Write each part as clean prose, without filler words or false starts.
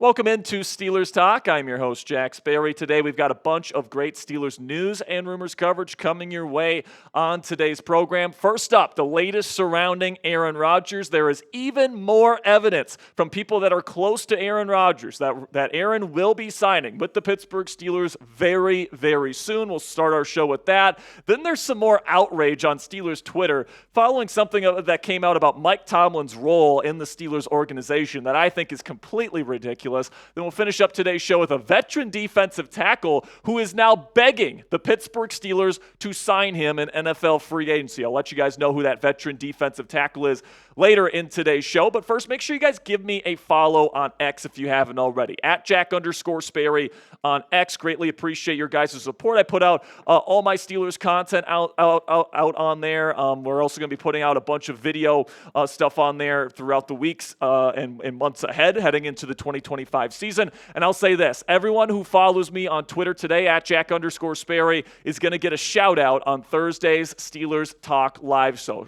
Welcome into Steelers Talk. I'm your host, Jack Sperry. Today we've got a bunch of great Steelers news and rumors coverage coming your way on today's program. First up, the latest surrounding Aaron Rodgers. There is even more evidence from people that are close to Aaron Rodgers that Aaron will be signing with the Pittsburgh Steelers very, very soon. We'll start our show with that. Then there's some more outrage on Steelers Twitter following something that came out about Mike Tomlin's role in the Steelers organization that I think is completely ridiculous. Then we'll finish up today's show with a veteran defensive tackle who is now begging the Pittsburgh Steelers to sign him in NFL free agency. I'll let you guys know who that veteran defensive tackle is later in today's show. But first, make sure you guys give me a follow on X if you haven't already. At Jack_Sperry on X. Greatly appreciate your guys' support. I put out all my Steelers content out on there. We're also going to be putting out a bunch of video stuff on there throughout the weeks and months ahead, heading into the 2025 season. And I'll say this, everyone who follows me on Twitter today at Jack_Sperry is going to get a shout out on Thursday's Steelers Talk live show.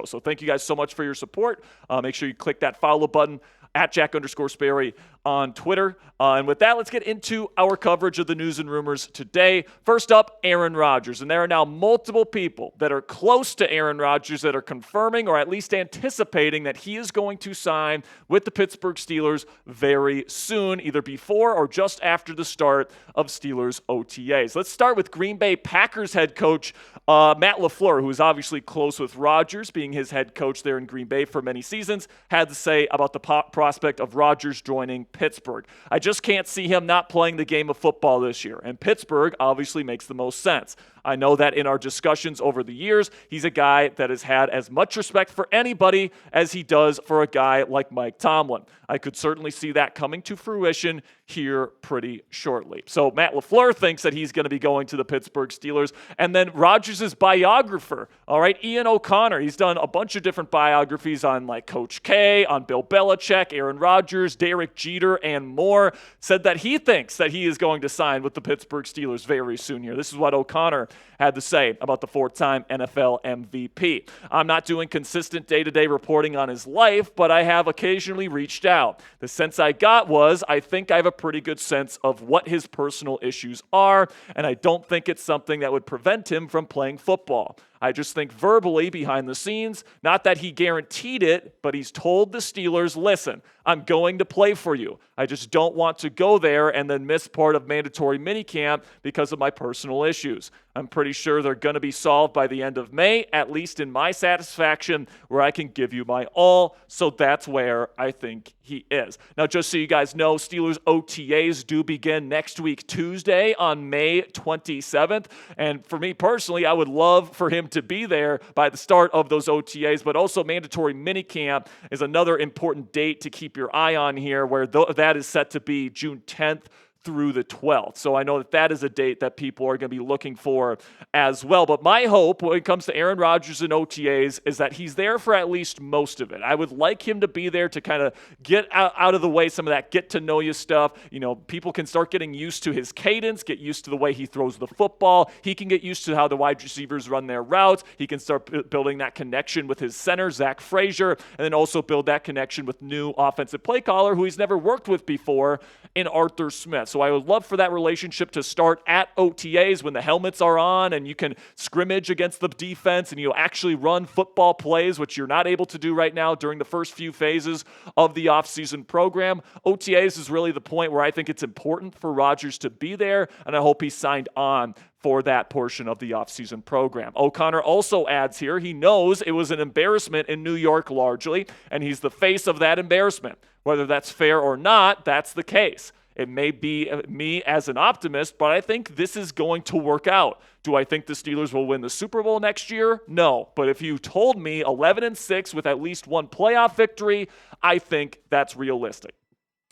So thank you guys so much for your support. Make sure you click that follow button at Jack_Sperry on Twitter. And with that, let's get into our coverage of the news and rumors today. First up, Aaron Rodgers. And there are now multiple people that are close to Aaron Rodgers that are confirming or at least anticipating that he is going to sign with the Pittsburgh Steelers very soon, either before or just after the start of Steelers OTAs. Let's start with Green Bay Packers head coach Matt LaFleur, who is obviously close with Rodgers, being his head coach there in Green Bay for many seasons, had to say about the prospect of Rodgers joining Pittsburgh. I just can't see him not playing the game of football this year, and Pittsburgh obviously makes the most sense. I know that in our discussions over the years, he's a guy that has had as much respect for anybody as he does for a guy like Mike Tomlin. I could certainly see that coming to fruition here pretty shortly. So Matt LaFleur thinks that he's going to be going to the Pittsburgh Steelers. And then Rodgers' biographer, all right, Ian O'Connor, he's done a bunch of different biographies on like Coach K, on Bill Belichick, Aaron Rodgers, Derek Jeter, and more, said that he thinks that he is going to sign with the Pittsburgh Steelers very soon here. This is what O'Connor had to say about the four-time NFL MVP. I'm not doing consistent day-to-day reporting on his life, but I have occasionally reached out. The sense I got was I think I have a pretty good sense of what his personal issues are, and I don't think it's something that would prevent him from playing football. I just think verbally behind the scenes, not that he guaranteed it, but he's told the Steelers, listen, I'm going to play for you. I just don't want to go there and then miss part of mandatory minicamp because of my personal issues. I'm pretty sure they're going to be solved by the end of May, at least in my satisfaction, where I can give you my all. So that's where I think he is. Now, just so you guys know, Steelers OTAs do begin next week, Tuesday on May 27th. And for me personally, I would love for him to be there by the start of those OTAs, but also mandatory minicamp is another important date to keep your eye on here, where that is set to be June 10th through the 12th. So I know that is a date that people are going to be looking for as well. But my hope when it comes to Aaron Rodgers and OTAs is that he's there for at least most of it. I would like him to be there to kind of get out of the way some of that get-to-know-you stuff. You know, people can start getting used to his cadence, get used to the way he throws the football. He can get used to how the wide receivers run their routes. He can start building that connection with his center, Zach Frazier, and then also build that connection with new offensive play caller who he's never worked with before in Arthur Smith. So I would love for that relationship to start at OTAs when the helmets are on and you can scrimmage against the defense and you actually run football plays, which you're not able to do right now during the first few phases of the offseason program. OTAs is really the point where I think it's important for Rodgers to be there, and I hope he's signed on for that portion of the offseason program. O'Connor also adds here, he knows it was an embarrassment in New York largely, and he's the face of that embarrassment. Whether that's fair or not, that's the case. It may be me as an optimist, but I think this is going to work out. Do I think the Steelers will win the Super Bowl next year? No. But if you told me 11-6 with at least one playoff victory, I think that's realistic.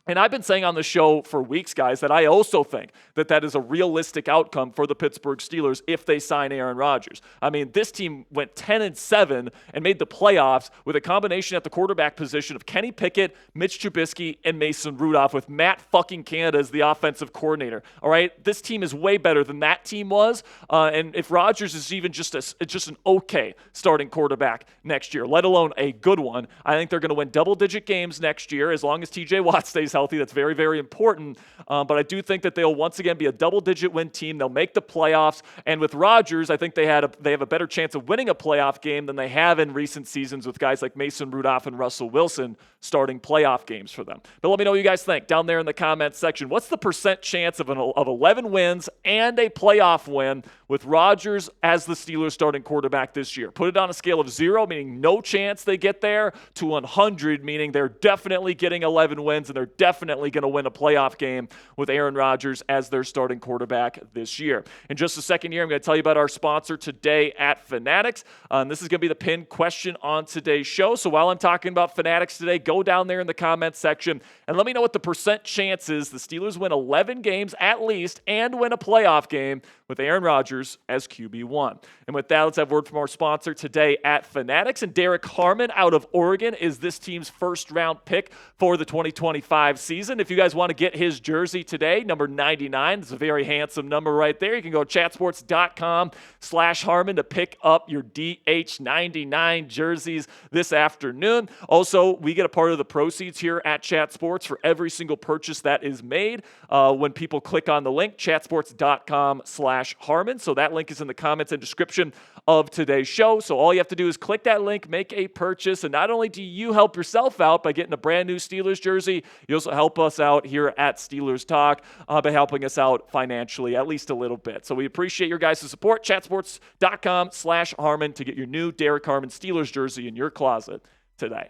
And I've been saying on the show for weeks, guys, that I also think that is a realistic outcome for the Pittsburgh Steelers if they sign Aaron Rodgers. I mean, this team went 10-7 and made the playoffs with a combination at the quarterback position of Kenny Pickett, Mitch Trubisky, and Mason Rudolph with Matt fucking Canada as the offensive coordinator. All right? This team is way better than that team was. And if Rodgers is even just an okay starting quarterback next year, let alone a good one, I think they're going to win double-digit games next year as long as TJ Watt stays healthy. That's very, very important. But I do think that they'll once again be a double-digit win team. They'll make the playoffs. And with Rodgers, I think they have a better chance of winning a playoff game than they have in recent seasons with guys like Mason Rudolph and Russell Wilson starting playoff games for them. But let me know what you guys think down there in the comments section. What's the percent chance of 11 wins and a playoff win with Rodgers as the Steelers starting quarterback this year? Put it on a scale of 0, meaning no chance they get there, to 100, meaning they're definitely getting 11 wins and they're definitely going to win a playoff game with Aaron Rodgers as their starting quarterback this year. In just a second here, I'm going to tell you about our sponsor today at Fanatics. This is going to be the pinned question on today's show. So while I'm talking about Fanatics today, go down there in the comments section and let me know what the percent chance is the Steelers win 11 games at least and win a playoff game with Aaron Rodgers as QB1. And with that, let's have word from our sponsor today at Fanatics. And Derek Harmon out of Oregon is this team's first-round pick for the 2025 season. If you guys want to get his jersey today, number 99, it's a very handsome number right there. You can go to chatsports.com/Harmon to pick up your DH99 jerseys this afternoon. Also, we get a part of the proceeds here at Chat Sports for every single purchase that is made when people click on the link, chatsports.com/Harmon. So that link is in the comments and description of today's show. So all you have to do is click that link, make a purchase, and not only do you help yourself out by getting a brand new Steelers jersey, you also help us out here at Steelers Talk by helping us out financially at least a little bit. So we appreciate your guys' support. Chatsports.com/Harmon to get your new Derek Harmon Steelers jersey in your closet today.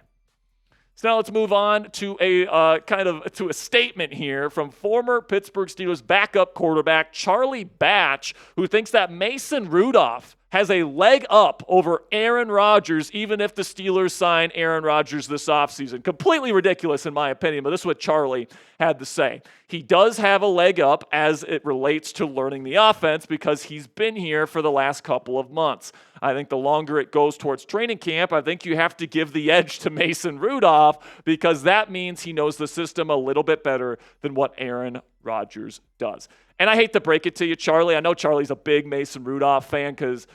So now let's move on to a statement here from former Pittsburgh Steelers backup quarterback Charlie Batch, who thinks that Mason Rudolph has a leg up over Aaron Rodgers, even if the Steelers sign Aaron Rodgers this offseason. Completely ridiculous, in my opinion, but this is what Charlie had to say. He does have a leg up as it relates to learning the offense because he's been here for the last couple of months. I think the longer it goes towards training camp, I think you have to give the edge to Mason Rudolph because that means he knows the system a little bit better than what Aaron Rodgers does. And I hate to break it to you, Charlie. I know Charlie's a big Mason Rudolph fan because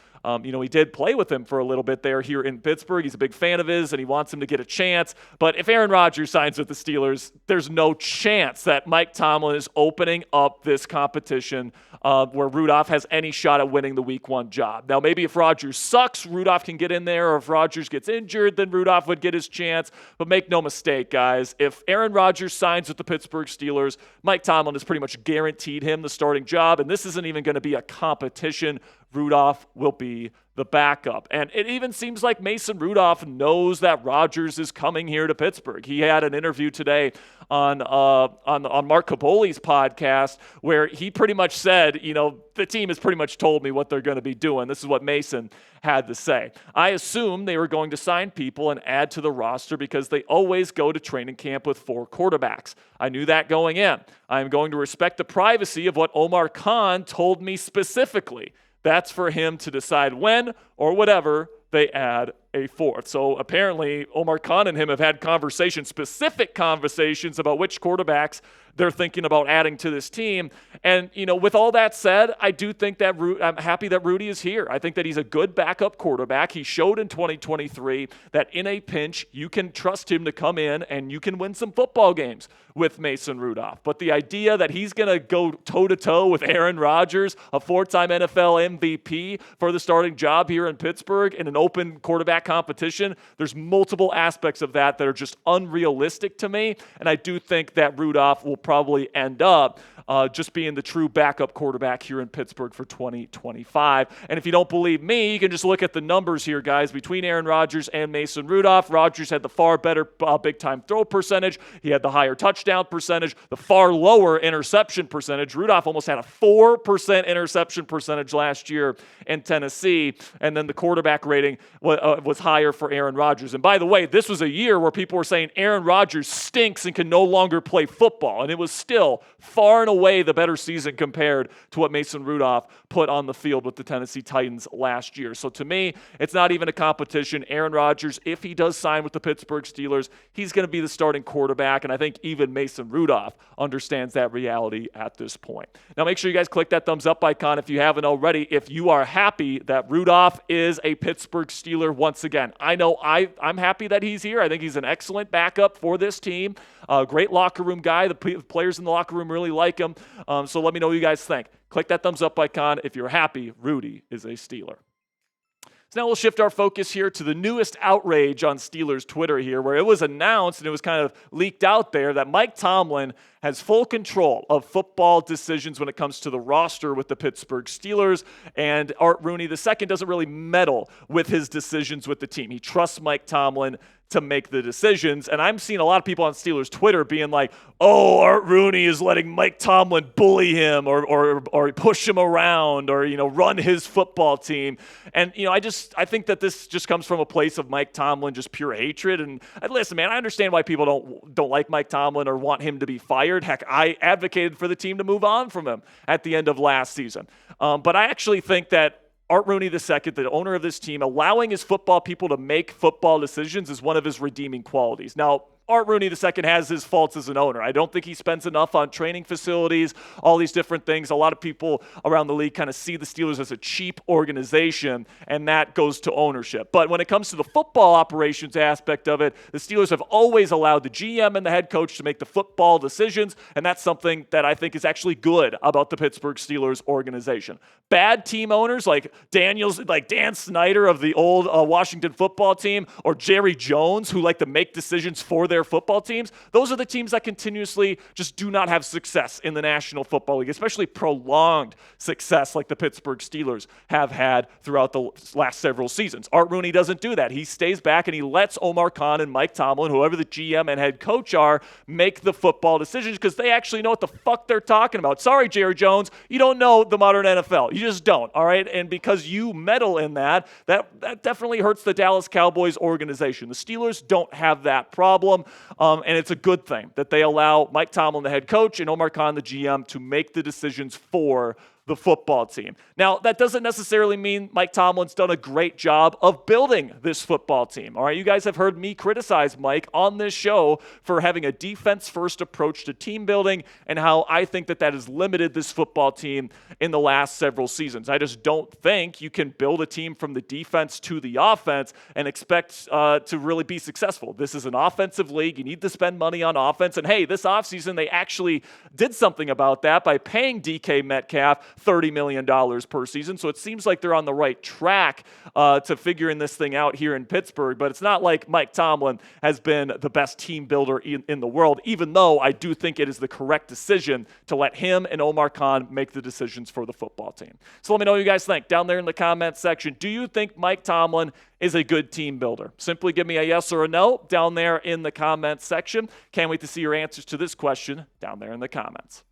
he did play with him for a little bit there here in Pittsburgh. He's a big fan of his, and he wants him to get a chance. But if Aaron Rodgers signs with the Steelers, there's no chance that Mike Tomlin is opening up this competition where Rudolph has any shot at winning the Week 1 job. Now, maybe if Rodgers sucks, Rudolph can get in there, or if Rodgers gets injured, then Rudolph would get his chance. But make no mistake, guys, if Aaron Rodgers signs with the Pittsburgh Steelers, Mike Tomlin has pretty much guaranteed him the starting job, and this isn't even going to be a competition. Rudolph will be the backup. And it even seems like Mason Rudolph knows that Rodgers is coming here to Pittsburgh. He had an interview today on Mark Kapoli's podcast where he pretty much said, the team has pretty much told me what they're going to be doing. This is what Mason had to say. I assumed they were going to sign people and add to the roster because they always go to training camp with 4 quarterbacks. I knew that going in. I am going to respect the privacy of what Omar Khan told me specifically. That's for him to decide when or whatever they add a 4th. So apparently Omar Khan and him have had specific conversations about which quarterbacks they're thinking about adding to this team. And, with all that said, I do think that I'm happy that Rudy is here. I think that he's a good backup quarterback. He showed in 2023 that in a pinch, you can trust him to come in and you can win some football games with Mason Rudolph. But the idea that he's going to go toe-to-toe with Aaron Rodgers, a 4-time NFL MVP for the starting job here in Pittsburgh in an open quarterback competition, there's multiple aspects of that are just unrealistic to me. And I do think that Rudolph will probably end up just being the true backup quarterback here in Pittsburgh for 2025. And if you don't believe me, you can just look at the numbers here, guys. Between Aaron Rodgers and Mason Rudolph, Rodgers had the far better big-time throw percentage. He had the higher touchdown percentage, the far lower interception percentage. Rudolph almost had a 4% interception percentage last year in Tennessee. And then the quarterback rating was higher for Aaron Rodgers. And by the way, this was a year where people were saying Aaron Rodgers stinks and can no longer play football. And it was still far and away way the better season compared to what Mason Rudolph put on the field with the Tennessee Titans last year. So to me, it's not even a competition. Aaron Rodgers, if he does sign with the Pittsburgh Steelers, he's going to be the starting quarterback, and I think even Mason Rudolph understands that reality at this point. Now make sure you guys click that thumbs up icon if you haven't already, if you are happy that Rudolph is a Pittsburgh Steeler once again. I know I'm happy that he's here. I think he's an excellent backup for this team. Great locker room guy. The players in the locker room really like him. So let me know what you guys think. Click that thumbs up icon if you're happy Rudy is a Steeler. So now we'll shift our focus here to the newest outrage on Steelers Twitter here, where it was announced and it was kind of leaked out there that Mike Tomlin has full control of football decisions when it comes to the roster with the Pittsburgh Steelers, and Art Rooney II doesn't really meddle with his decisions with the team. He trusts Mike Tomlin to make the decisions, and I'm seeing a lot of people on Steelers Twitter being like, oh, Art Rooney is letting Mike Tomlin bully him or push him around or, run his football team. And, I think that this just comes from a place of Mike Tomlin, just pure hatred. And listen, man, I understand why people don't like Mike Tomlin or want him to be fired. Heck, I advocated for the team to move on from him at the end of last season. But I actually think that Art Rooney II, the owner of this team, allowing his football people to make football decisions is one of his redeeming qualities. Now, Art Rooney II has his faults as an owner. I don't think he spends enough on training facilities, all these different things. A lot of people around the league kind of see the Steelers as a cheap organization, and that goes to ownership. But when it comes to the football operations aspect of it, the Steelers have always allowed the GM and the head coach to make the football decisions, and that's something that I think is actually good about the Pittsburgh Steelers organization. Bad team owners like Dan Snyder of the old Washington football team, or Jerry Jones, who like to make decisions for their football teams, those are the teams that continuously just do not have success in the National Football League, especially prolonged success like the Pittsburgh Steelers have had throughout the last several seasons. Art Rooney doesn't do that. He stays back and he lets Omar Khan and Mike Tomlin, whoever the GM and head coach are, make the football decisions because they actually know what the fuck they're talking about. Sorry, Jerry Jones, you don't know the modern NFL. You just don't, all right? And because you meddle in that definitely hurts the Dallas Cowboys organization. The Steelers don't have that problem. And it's a good thing that they allow Mike Tomlin, the head coach, and Omar Khan, the GM, to make the decisions for the football team. Now, that doesn't necessarily mean Mike Tomlin's done a great job of building this football team. All right, you guys have heard me criticize Mike on this show for having a defense-first approach to team building and how I think that has limited this football team in the last several seasons. I just don't think you can build a team from the defense to the offense and expect to really be successful. This is an offensive league. You need to spend money on offense. And hey, this offseason, they actually did something about that by paying DK Metcalf $30 million per season. So it seems like they're on the right track to figuring this thing out here in Pittsburgh. But it's not like Mike Tomlin has been the best team builder in the world, even though I do think it is the correct decision to let him and Omar Khan make the decisions for the football team. So let me know what you guys think down there in the comments section. Do you think Mike Tomlin is a good team builder? Simply give me a yes or a no down there in the comments section. Can't wait to see your answers to this question down there in the comments.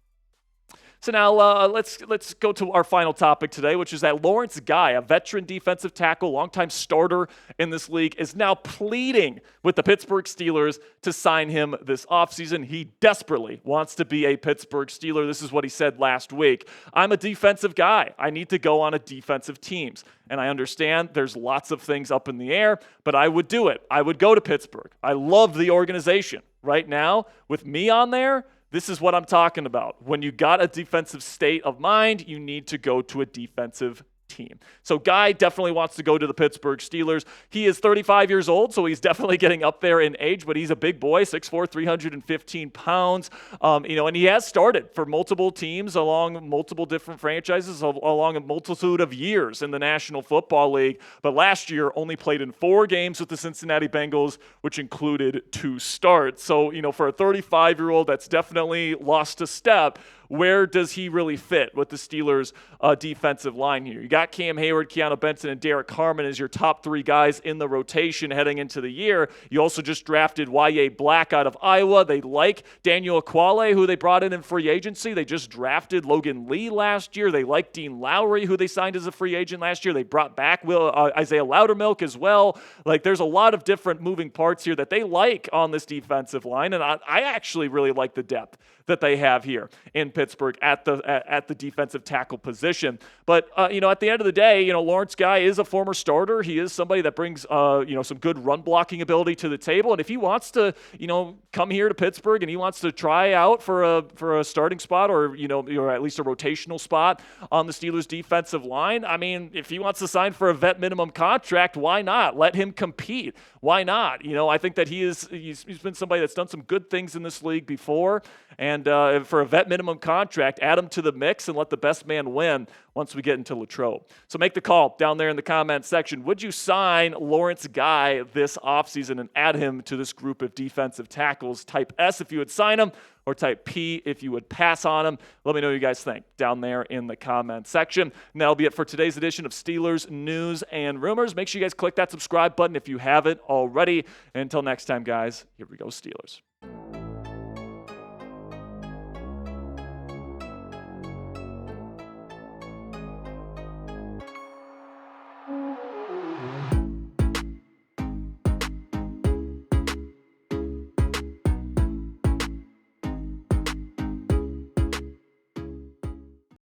So now let's go to our final topic today, which is that Lawrence Guy, a veteran defensive tackle, longtime starter in this league, is now pleading with the Pittsburgh Steelers to sign him this offseason. He desperately wants to be a Pittsburgh Steeler. This is what he said last week. I'm a defensive guy. I need to go on a defensive teams. And I understand there's lots of things up in the air, but I would do it. I would go to Pittsburgh. I love the organization. Right now, with me on there, this is what I'm talking about. When you got a defensive state of mind, you need to go to a defensive team. So Guy definitely wants to go to the Pittsburgh Steelers. He is 35 years old, so he's definitely getting up there in age, but he's a big boy, 6'4", 315 pounds. And he has started for multiple teams along multiple different franchises along a multitude of years in the National Football League. But last year only played in 4 games with the Cincinnati Bengals, which included 2 starts. So, for a 35-year-old, that's definitely lost a step. Where does he really fit with the Steelers' defensive line here? You got Cam Hayward, Keanu Benson, and Derek Harmon as your top 3 guys in the rotation heading into the year. You also just drafted Y.A. Black out of Iowa. They like Daniel Aquale, who they brought in free agency. They just drafted Logan Lee last year. They like Dean Lowry, who they signed as a free agent last year. They brought back Isaiah Loudermilk as well. There's a lot of different moving parts here that they like on this defensive line, and I actually really like the depth that they have here in Pittsburgh at the defensive tackle position. But at the end of the day, Lawrence Guy is a former starter. He is somebody that brings some good run blocking ability to the table. And if he wants to come here to Pittsburgh and he wants to try out for a starting spot or at least a rotational spot on the Steelers defensive line, I mean, if he wants to sign for a vet minimum contract, why not? Let him compete. Why not? I think that he's been somebody that's done some good things in this league before. And for a vet minimum contract, add him to the mix and let the best man win once we get into Latrobe. So make the call down there in the comments section. Would you sign Lawrence Guy this offseason and add him to this group of defensive tackles? Type S if you would sign him, or type P if you would pass on him. Let me know what you guys think down there in the comments section. And that'll be it for today's edition of Steelers News and Rumors. Make sure you guys click that subscribe button if you haven't already. And until next time, guys, here we go, Steelers.